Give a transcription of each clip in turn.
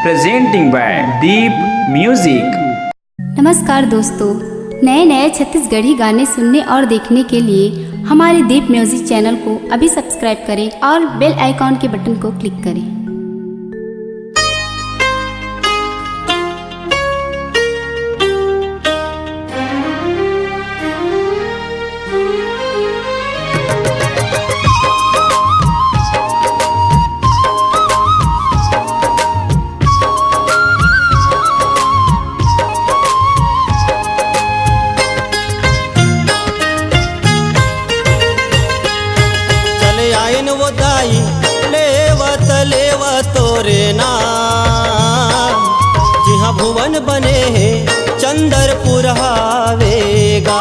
presenting by Deep Music। नमस्कार दोस्तों, नए नए छत्तीसगढ़ी गाने सुनने और देखने के लिए हमारे दीप म्यूजिक चैनल को अभी सब्सक्राइब करें और बेल आइकॉन के बटन को क्लिक करें। तोरे नाम जिहाँ भुवन बने है चंदरपुर हावेगा।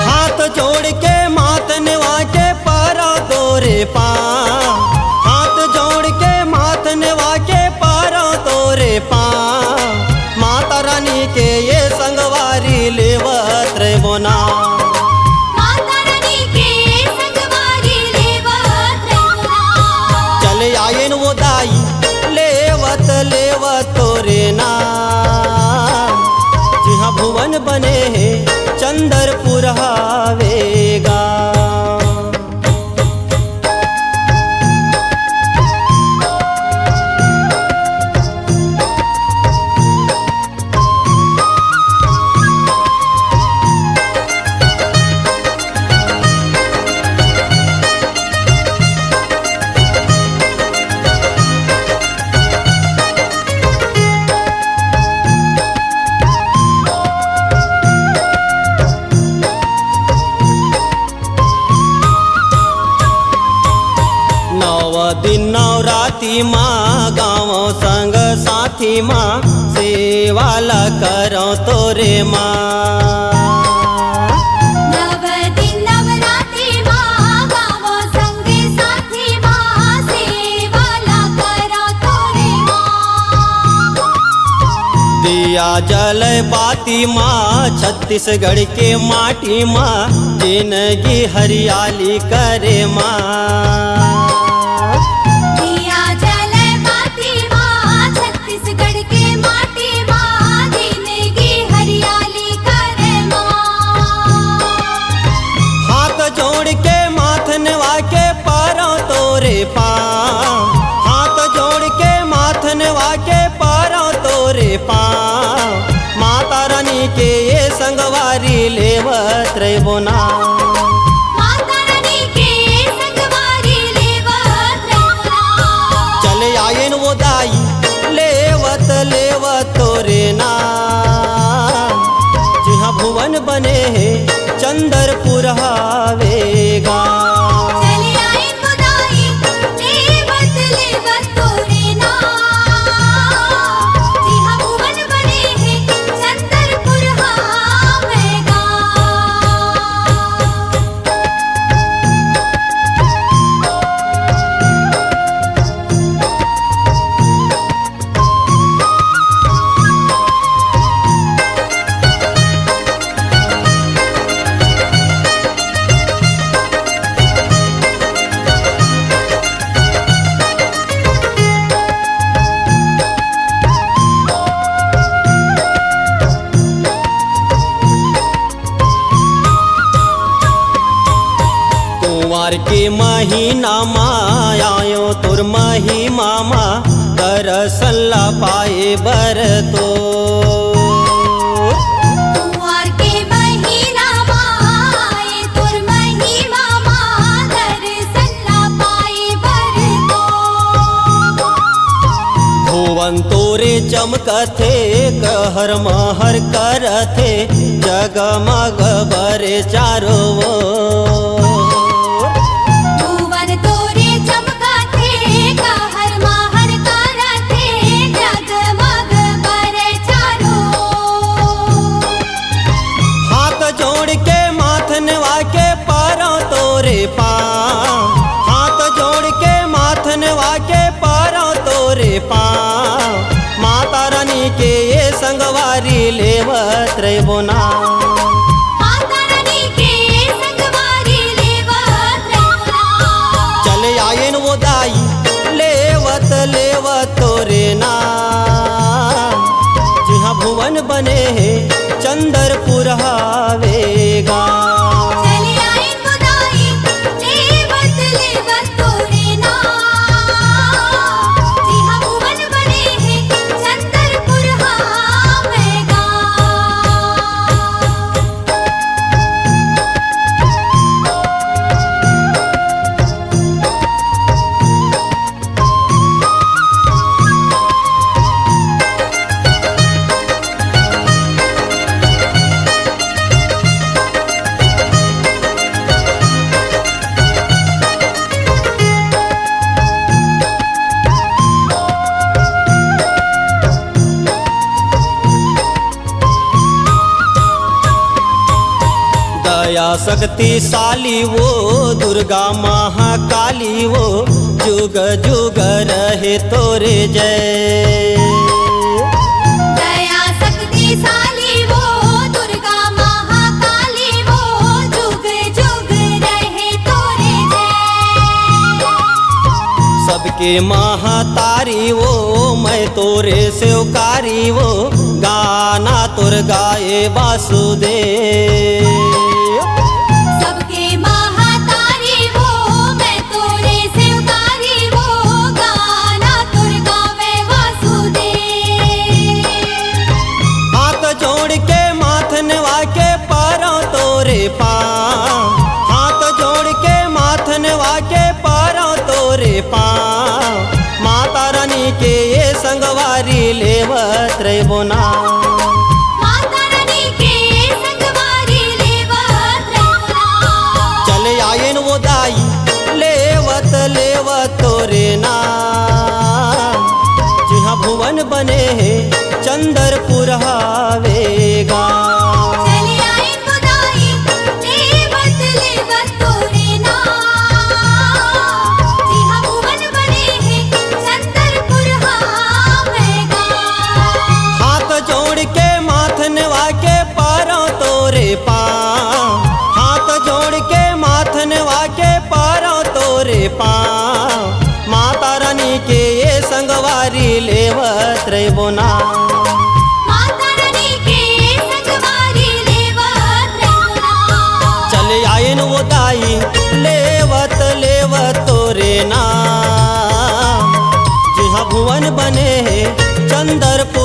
हाथ जोड़ के मात नेवा के पारा तोरे पाँव, हाथ जोड़ के मात नेवा के पारा तोरे पाँव। माता रानी के ये संगवारी लेवत रे बोना, माता रानी के ये संगवारी लेवत रे बोना। चले आयन वो दाई लेवत लेवत तोरे नाम जिहाँ भुवन बने है चंदरपुर हावेगा। दिन नवराती माँ गाँव संग साथी माँ सेवाला करो तोरे माँ। नव दिन नवराती माँ गाँव संग साथी माँ सेवाला करो तोरे माँ। दिया जल बाती माँ छत्तीसगढ़ के माटी माँ जिंदगी हरियाली करे माँ। हाथ जोड़ के माथ नेवा के पारों तोरे पाँव। माता रानी के ये संगवारी लेवत रे बोना, माता रानी के ये संगवारी लेवत रे बोना। चले आयन वो दाई लेवत लेवत तोरे नाम जिहाँ भुवन बने है चंदरपुर हावेगा। कुंवार के महीना माँ आयो तुर मही मामा दरसल्ला पाए बर तो। कुंवार के महीना माँ आए तुर मही मामा दरसल्ला पाए बर तो। भुवन तोरे चमकथे कहर महर करथे जगमग बरे चारो। हाथ जोड़ के माथ नेवा के पारों तोरे पाँव। माता रानी के ये संगवारी ले लेवत रे बोना। माता रानी के संगवारी लेवत रहुना। चले आयन वो दाई लेवत लेवत तोरे नाम। जिहाँ भुवन बने है चंदरपुर हावेगा। चली आई बुदाई लेवत लेवत तोरे नाम। जिहाँ भुवन बने हैं चंदरपुर हावेगा। दया शक्तिशाली वो दुर्गा महाकाली वो जुग जुग रहे तोरे जय। दया शक्तिशाली वो दुर्गा महाकाली वो जुग जुग रहे तोरे जय। सबके महातारी वो मैं तोरे सेवकारी वो गाना तोर गाए वासुदेव। सबके महातारी वो मैं तोरे सेवकारी वो गाना तुर गावे वासुदेव। हाथ जोड़ के माथ नवा के पारों तोरे पाँव। हाथ जोड़ के माथ नवा के पारों तोरे पाँव। माता रानी के ये संगवारी लेवत रे बोना। माता रानी के संगवारी लेवत रहुना। चले आयन वो दाई लेवत लेवत तोरे नाम। जिहाँ भुवन बने है चंदरपुर हावेगा। चली आई बुदाई लेवत लेवत तोरे नाम। जिहाँ भुवन बने हैं चंदरपुर हावेगा। हाथ जोड़ के माथ नवा के पारों तोरे पाँव। हाथ जोड़ के माथ नवा के पारों तोरे पाँव। माता रानी के ये संगवारी लेवत रे बोना। माता रानी के संगवारी लेवत रहुना। चले आयन वो दाई लेवत लेवत तोरे नाम। जिहाँ भुवन बने है चंदरपुर